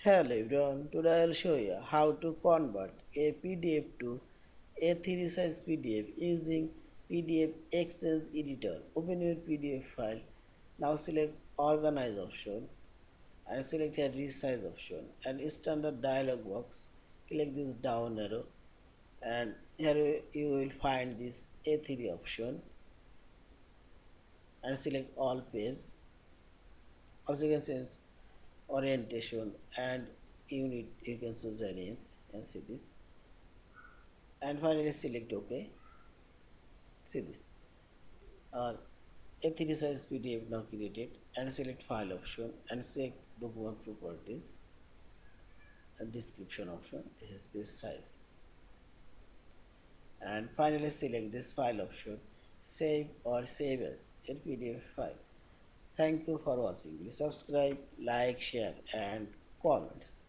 Hello everyone, today I will show you how to convert a PDF to A3 size PDF using PDF-XChange Editor. Open your PDF file. Now select Organize option and select a Resize option and standard dialog box. Click this down arrow and here you will find this A3 option and select all page. Also you can change orientation and unit, you can choose a range and see this, and finally select OK. See this, A3 size PDF now created, and select file option and check document properties and description option. This is page size, and finally select this file option, save or save as in PDF file. Thank you for watching. Please subscribe, like, share and comments.